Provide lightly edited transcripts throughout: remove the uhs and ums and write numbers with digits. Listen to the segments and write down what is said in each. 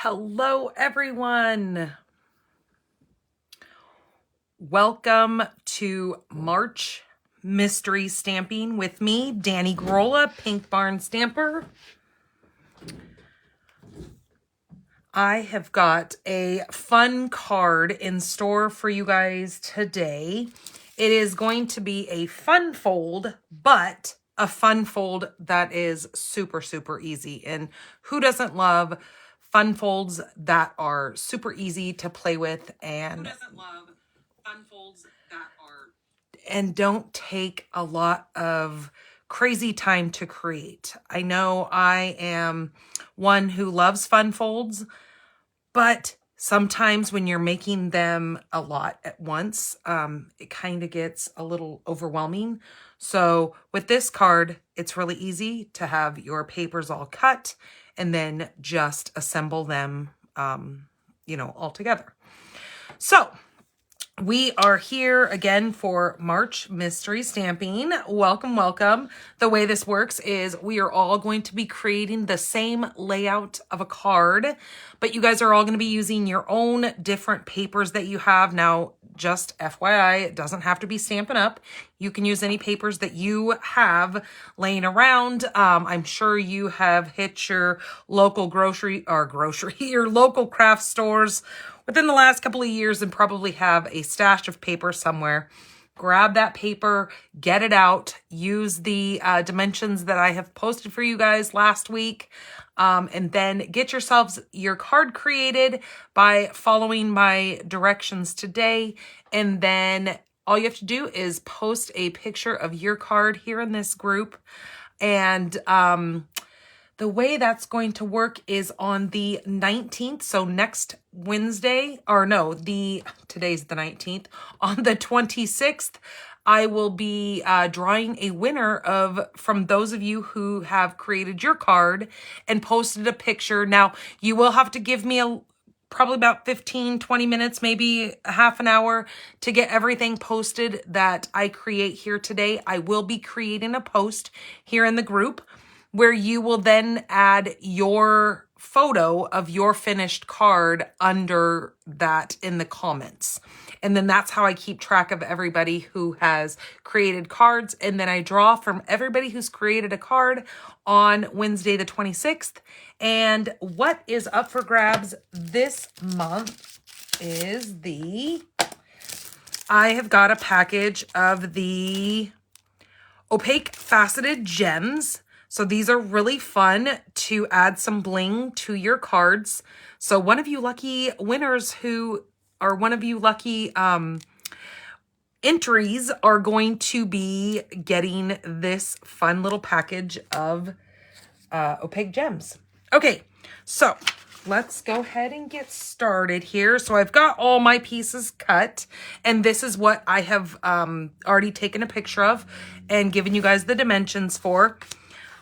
Hello, everyone. Welcome to March Mystery Stamping with me, Danny Grolla, Pink Barn Stamper. I have got a fun card in store for you guys today. It is going to be a fun fold, but a fun fold that is super, super easy. And who doesn't love fun folds that are super easy to play with and don't take a lot of crazy time to create. I know I am one who loves fun folds, but sometimes when you're making them a lot at once, it kind of gets a little overwhelming. So with this card, it's really easy to have your papers all cut and then just assemble them, all together. So we are here again for March Mystery Stamping. Welcome, welcome. The way this works is we are all going to be creating the same layout of a card, but you guys are all going to be using your own different papers that you have. Now, just FYI, it doesn't have to be Stampin' Up. You can use any papers that you have laying around. I'm sure you have hit your local your local craft stores within the last couple of years and probably have a stash of paper somewhere. Grab that paper, get it out, use the dimensions that I have posted for you guys last week, and then get yourselves your card created by following my directions today. And then all you have to do is post a picture of your card here in this group. And the way that's going to work is on the 19th. So next Wednesday, today's the 19th. On the 26th, I will be drawing a winner from those of you who have created your card and posted a picture. Now, you will have to give me probably about 15, 20 minutes, maybe a half an hour to get everything posted that I create here today. I will be creating a post here in the group where you will then add your photo of your finished card under that in the comments. And then that's how I keep track of everybody who has created cards. And then I draw from everybody who's created a card on Wednesday the 26th. And what is up for grabs this month is I have got a package of the opaque faceted gems. So these are really fun to add some bling to your cards. So one of you lucky winners one of you lucky entries are going to be getting this fun little package of opaque gems. Okay, so let's go ahead and get started here. So I've got all my pieces cut, and this is what I have already taken a picture of and given you guys the dimensions for.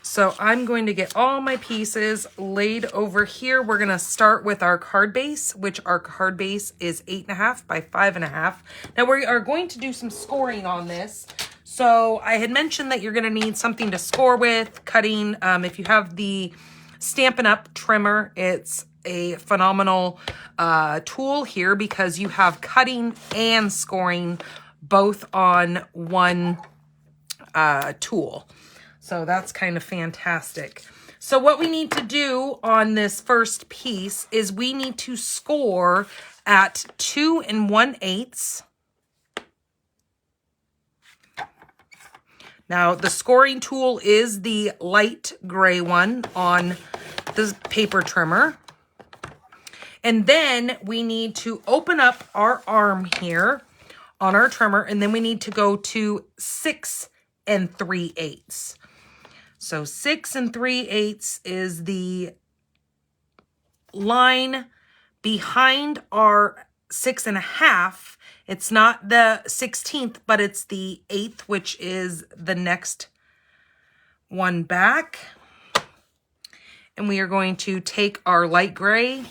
So I'm going to get all my pieces laid over here. We're going to start with our card base, which our card base is 8.5 by 5.5. Now we are going to do some scoring on this. So I had mentioned that you're going to need something to score with, cutting. If you have the Stampin' Up! Trimmer, it's a phenomenal tool here because you have cutting and scoring both on one tool. So that's kind of fantastic. So what we need to do on this first piece is we need to score at 2 1/8. Now the scoring tool is the light gray one on the paper trimmer. And then we need to open up our arm here on our trimmer, and then we need to go to 6 3/8. So 6 3/8 is the line behind our 6.5. It's not the 16th, but it's the 8th, which is the next one back. And we are going to take our light gray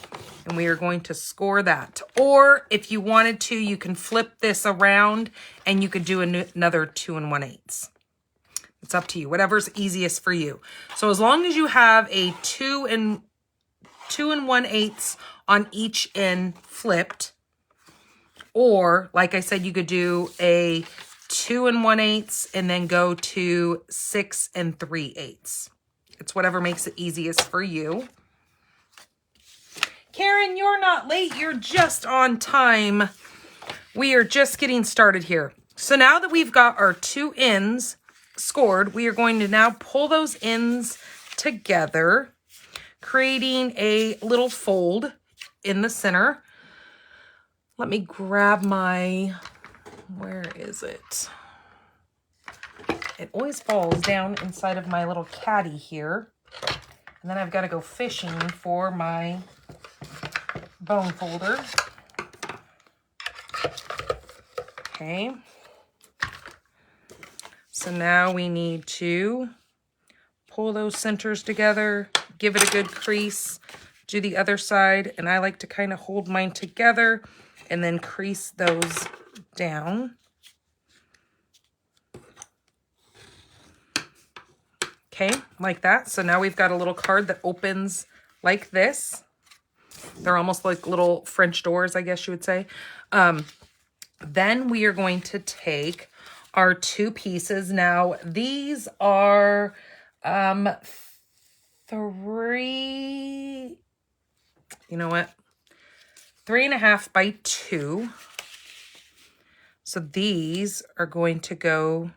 and we are going to score that. Or if you wanted to, you can flip this around and you could do another 2 1/8. It's up to you, whatever's easiest for you. So as long as you have a 2 2 1/8 on each end flipped. Or, like I said, you could do a 2 1/8 and then go to 6 3/8. It's whatever makes it easiest for you. Karen, you're not late. You're just on time. We are just getting started here. So now that we've got our 2 ends scored, we are going to now pull those ends together, creating a little fold in the center. Let me grab my, where is it? It always falls down inside of my little caddy here. And then I've got to go fishing for my bone folder. Okay. So now we need to pull those centers together, give it a good crease, do the other side, and I like to kind of hold mine together and then crease those down. Okay, like that. So now we've got a little card that opens like this. They're almost like little French doors, I guess you would say. Then we are going to take our 2 pieces. Now, these are 3, you know what? 3.5 by 2. So these are going to go,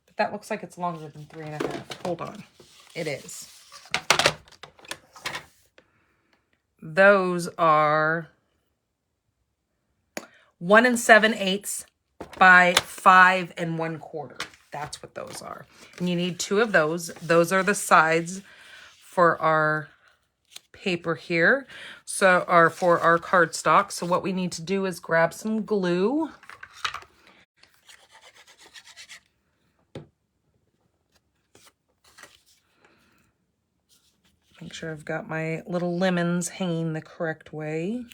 but that looks like it's longer than 3.5. Hold on. It is. Those are 1 7/8 by 5 1/4. That's what those are. And you need 2 of those. Those are the sides for our paper here. So, or for our cardstock. So what we need to do is grab some glue. Make sure I've got my little lemons hanging the correct way.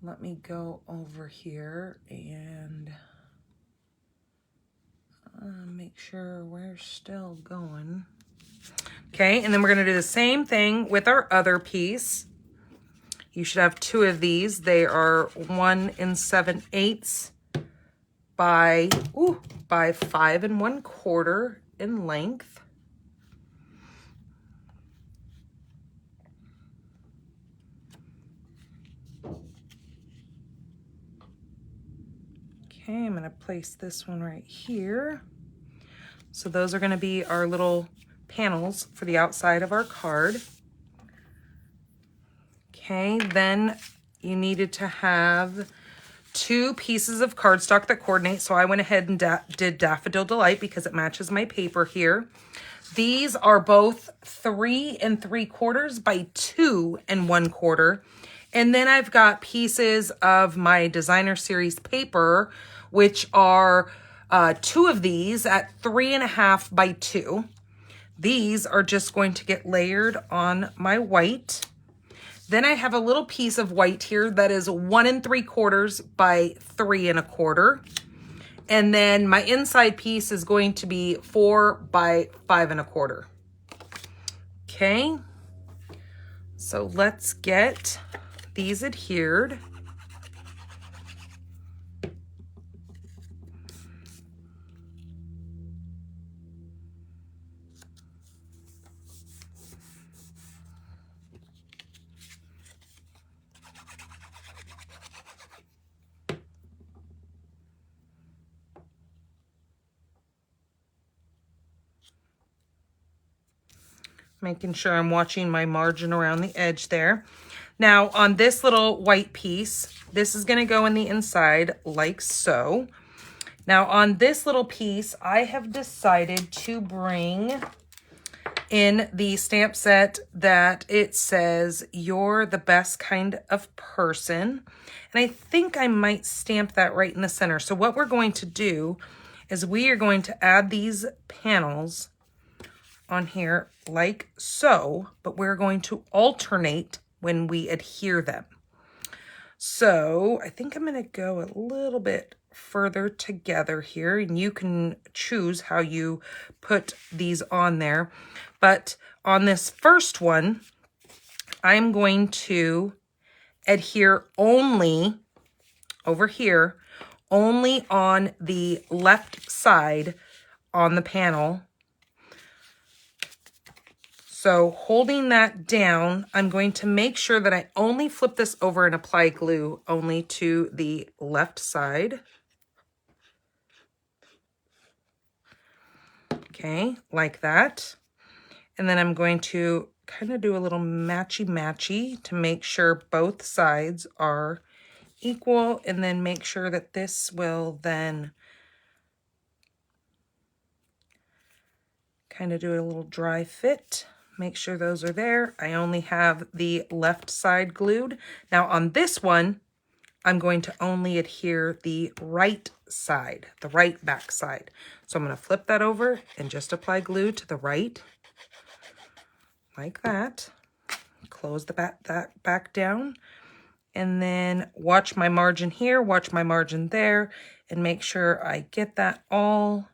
Let me go over here and make sure we're still going. Okay, and then we're going to do the same thing with our other piece. You should have 2 of these. They are 1 7/8 by 5 1/4 in length. Okay, I'm going to place this one right here. So those are going to be our little panels for the outside of our card. Okay, then you needed to have 2 pieces of cardstock that coordinate. So I went ahead and did Daffodil Delight because it matches my paper here. These are both 3 3/4 by 2 1/4. And then I've got pieces of my Designer Series paper, which are 2 of these at 3.5 by 2. These are just going to get layered on my white. Then I have a little piece of white here that is 1 3/4 by 3 1/4. And then my inside piece is going to be 4 by 5 1/4. Okay. So let's get these adhered. Making sure I'm watching my margin around the edge there. Now on this little white piece, this is going to go in the inside like so. Now on this little piece, I have decided to bring in the stamp set that it says, "You're the best kind of person." And I think I might stamp that right in the center. So what we're going to do is we are going to add these panels on here like so, but we're going to alternate when we adhere them. So I think I'm going to go a little bit further together here, and you can choose how you put these on there. But on this first one, I'm going to adhere only over here, only on the left side on the panel. So holding that down, I'm going to make sure that I only flip this over and apply glue only to the left side. Okay, like that. And then I'm going to kind of do a little matchy-matchy to make sure both sides are equal, and then make sure that this will then kind of do a little dry fit. Make sure those are there. I only have the left side glued. Now on this one, I'm going to only adhere the right side, the right back side. So I'm going to flip that over and just apply glue to the right, like that. Close the back down, and then watch my margin here, watch my margin there, and make sure I get that all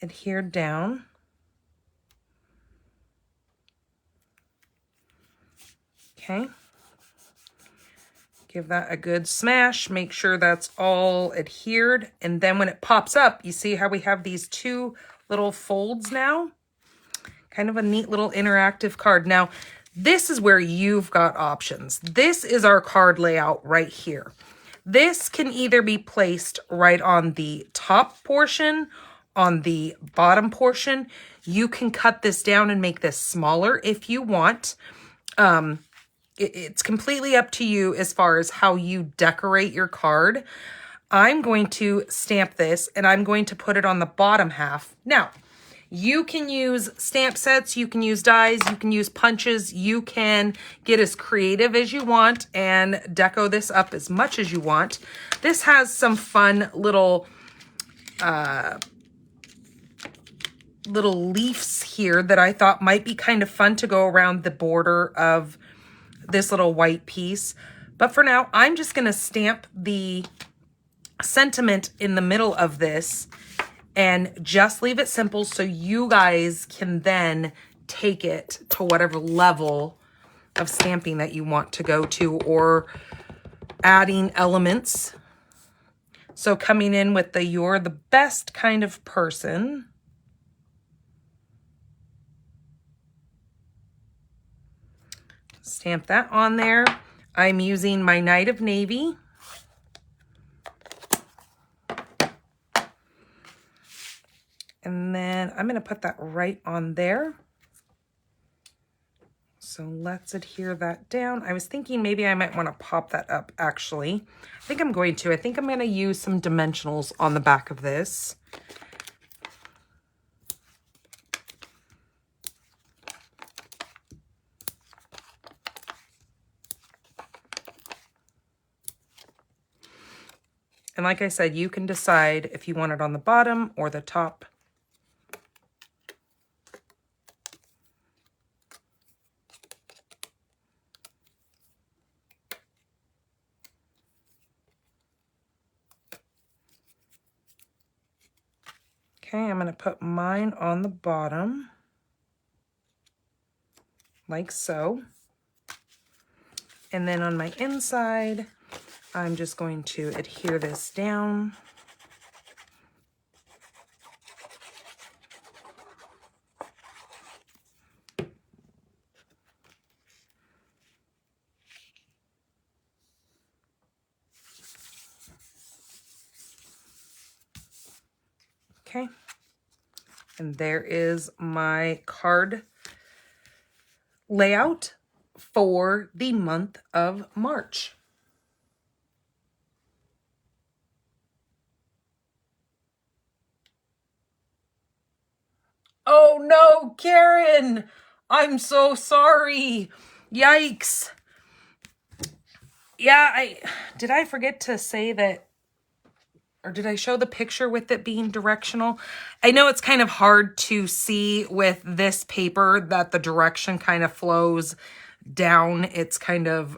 adhered down. Okay. Give that a good smash, make sure that's all adhered, and then when it pops up, you see how we have these two little folds now? Kind of a neat little interactive card. Now, this is where you've got options. This is our card layout right here. This can either be placed right on the top portion, on the bottom portion. You can cut this down and make this smaller if you want. It's completely up to you as far as how you decorate your card. I'm going to stamp this and I'm going to put it on the bottom half. Now, you can use stamp sets, you can use dies, you can use punches, you can get as creative as you want and deco this up as much as you want. This has some fun little leaves here that I thought might be kind of fun to go around the border of this little white piece. But for now, I'm just going to stamp the sentiment in the middle of this and just leave it simple so you guys can then take it to whatever level of stamping that you want to go to, or adding elements. So coming in with the "you're the best kind of person." Stamp that on there. I'm using my Night of Navy. And then I'm going to put that right on there. So let's adhere that down. I was thinking maybe I might want to pop that up, actually. I think I'm going to. I think I'm going to use some dimensionals on the back of this. And like I said, you can decide if you want it on the bottom or the top. Okay, I'm going to put mine on the bottom, like so. And then on my inside, I'm just going to adhere this down. Okay. And there is my card layout for the month of March. Oh no, Karen! I'm so sorry. Yikes. Yeah, did I forget to say that, or did I show the picture with it being directional? I know it's kind of hard to see with this paper that the direction kind of flows down. It's kind of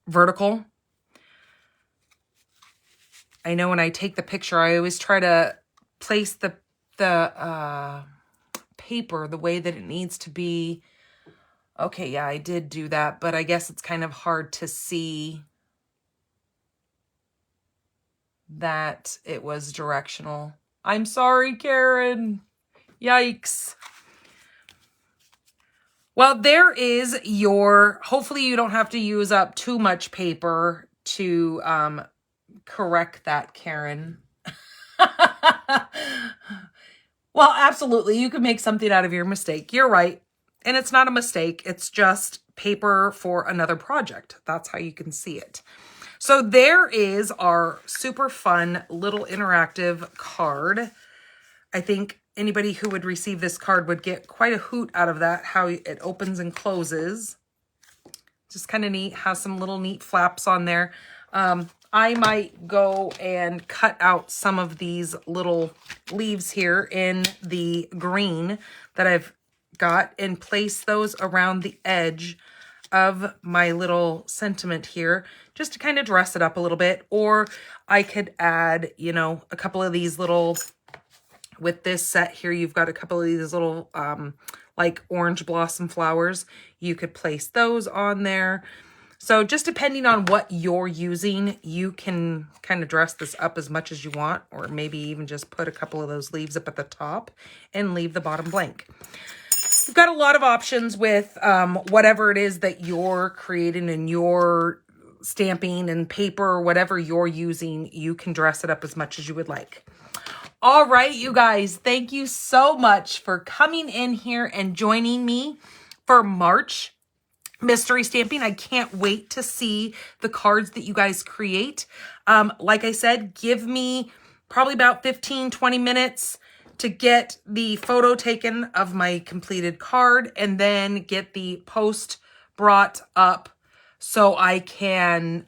vertical. I know when I take the picture, I always try to place the paper the way that it needs to be. Okay, yeah, I did do that, but I guess it's kind of hard to see that it was directional. I'm sorry, Karen. Yikes. Well, there is your, hopefully you don't have to use up too much paper to correct that, Karen. Well, absolutely. You can make something out of your mistake. You're right. And it's not a mistake. It's just paper for another project. That's how you can see it. So there is our super fun little interactive card. I think anybody who would receive this card would get quite a hoot out of that, how it opens and closes. Just kind of neat, has some little neat flaps on there. I might go and cut out some of these little leaves here in the green that I've got and place those around the edge of my little sentiment here, just to kind of dress it up a little bit. Or I could add, you know, a couple of these little, with this set here, you've got a couple of these little like orange blossom flowers. You could place those on there. So just depending on what you're using, you can kind of dress this up as much as you want, or maybe even just put a couple of those leaves up at the top and leave the bottom blank. You've got a lot of options with whatever it is that you're creating in your stamping and paper, or whatever you're using. You can dress it up as much as you would like. All right, you guys, thank you so much for coming in here and joining me for March mystery stamping. I can't wait to see the cards that you guys create. Like I said, give me probably about 15-20 minutes to get the photo taken of my completed card and then get the post brought up so I can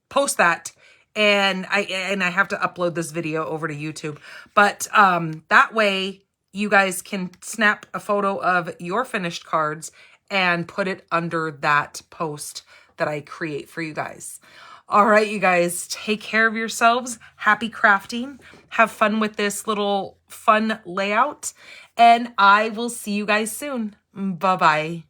post that. And I have to upload this video over to YouTube. But that way you guys can snap a photo of your finished cards and put it under that post that I create for you guys. All right, you guys, take care of yourselves. Happy crafting. Have fun with this little fun layout. And I will see you guys soon. Bye-bye.